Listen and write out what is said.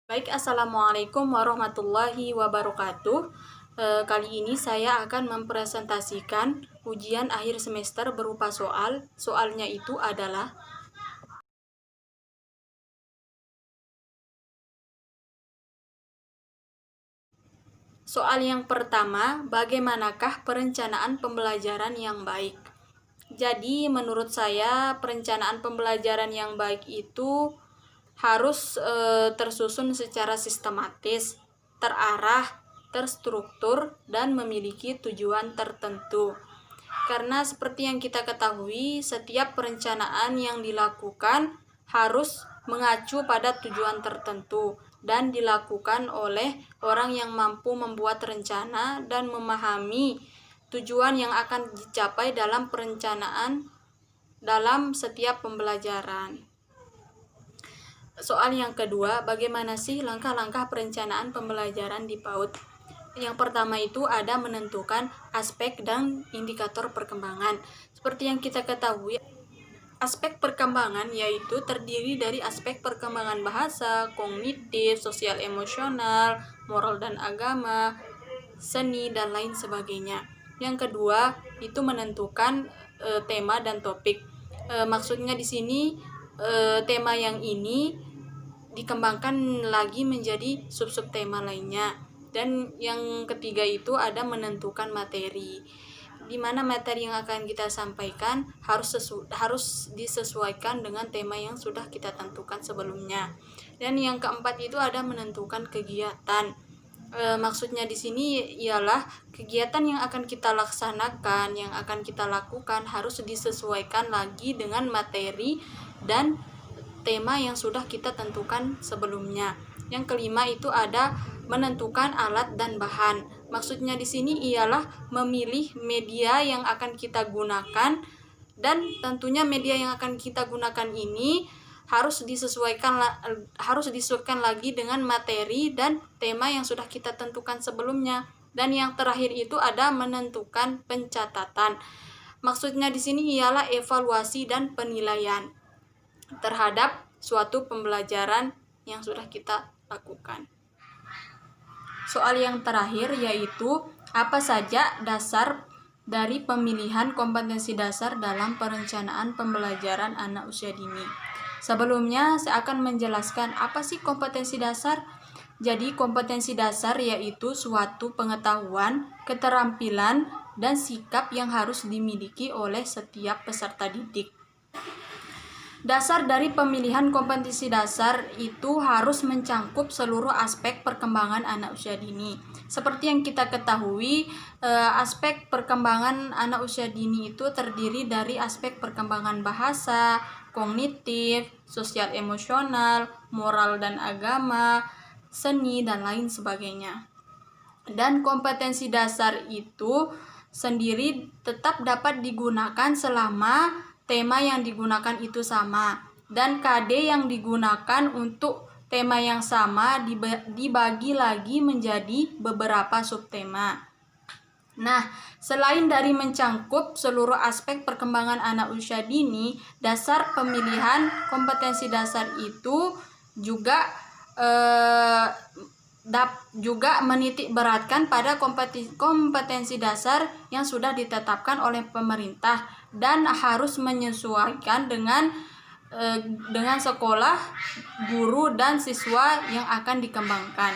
Baik, Assalamualaikum warahmatullahi wabarakatuh. Kali ini saya akan mempresentasikan ujian akhir semester berupa soal. Soalnya itu adalah soal yang pertama, bagaimanakah perencanaan pembelajaran yang baik? Jadi, menurut saya perencanaan pembelajaran yang baik itu harus tersusun secara sistematis, terarah, terstruktur, dan memiliki tujuan tertentu. Karena seperti yang kita ketahui, setiap perencanaan yang dilakukan harus mengacu pada tujuan tertentu dan dilakukan oleh orang yang mampu membuat rencana dan memahami tujuan yang akan dicapai dalam perencanaan dalam setiap pembelajaran. Soal yang kedua, bagaimana sih langkah-langkah perencanaan pembelajaran di PAUD? Yang pertama itu ada menentukan aspek dan indikator perkembangan. Seperti yang kita ketahui, aspek perkembangan yaitu terdiri dari aspek perkembangan bahasa, kognitif, sosial emosional, moral dan agama, seni, dan lain sebagainya. Yang kedua itu menentukan tema dan topik. Maksudnya di sini tema yang ini dikembangkan lagi menjadi sub-sub tema lainnya. Dan yang ketiga itu ada menentukan materi, di mana materi yang akan kita sampaikan harus disesuaikan dengan tema yang sudah kita tentukan sebelumnya. Dan yang keempat itu ada menentukan kegiatan. Maksudnya di sini ialah kegiatan yang akan kita laksanakan, yang akan kita lakukan harus disesuaikan lagi dengan materi dan tema yang sudah kita tentukan sebelumnya. Yang kelima itu ada menentukan alat dan bahan. Maksudnya di sini ialah memilih media yang akan kita gunakan, dan tentunya media yang akan kita gunakan ini harus disesuaikan lagi dengan materi dan tema yang sudah kita tentukan sebelumnya. Dan yang terakhir itu ada menentukan pencatatan. Maksudnya di sini ialah evaluasi dan penilaian terhadap suatu pembelajaran yang sudah kita lakukan. Soal yang terakhir yaitu apa saja dasar dari pemilihan kompetensi dasar dalam perencanaan pembelajaran anak usia dini. Sebelumnya saya akan menjelaskan apa sih kompetensi dasar. Jadi kompetensi dasar yaitu suatu pengetahuan, keterampilan, dan sikap yang harus dimiliki oleh setiap peserta didik. Dasar dari pemilihan kompetensi dasar itu harus mencangkup seluruh aspek perkembangan anak usia dini. Seperti yang kita ketahui, aspek perkembangan anak usia dini itu terdiri dari aspek perkembangan bahasa, kognitif, sosial emosional, moral dan agama, seni, dan lain sebagainya. Dan kompetensi dasar itu sendiri tetap dapat digunakan selama tema yang digunakan itu sama, dan KD yang digunakan untuk tema yang sama dibagi lagi menjadi beberapa subtema. Nah, selain dari mencangkup seluruh aspek perkembangan anak usia dini, dasar pemilihan kompetensi dasar itu juga menitik beratkan pada kompetensi dasar yang sudah ditetapkan oleh pemerintah dan harus menyesuaikan dengan sekolah, guru, dan siswa yang akan dikembangkan.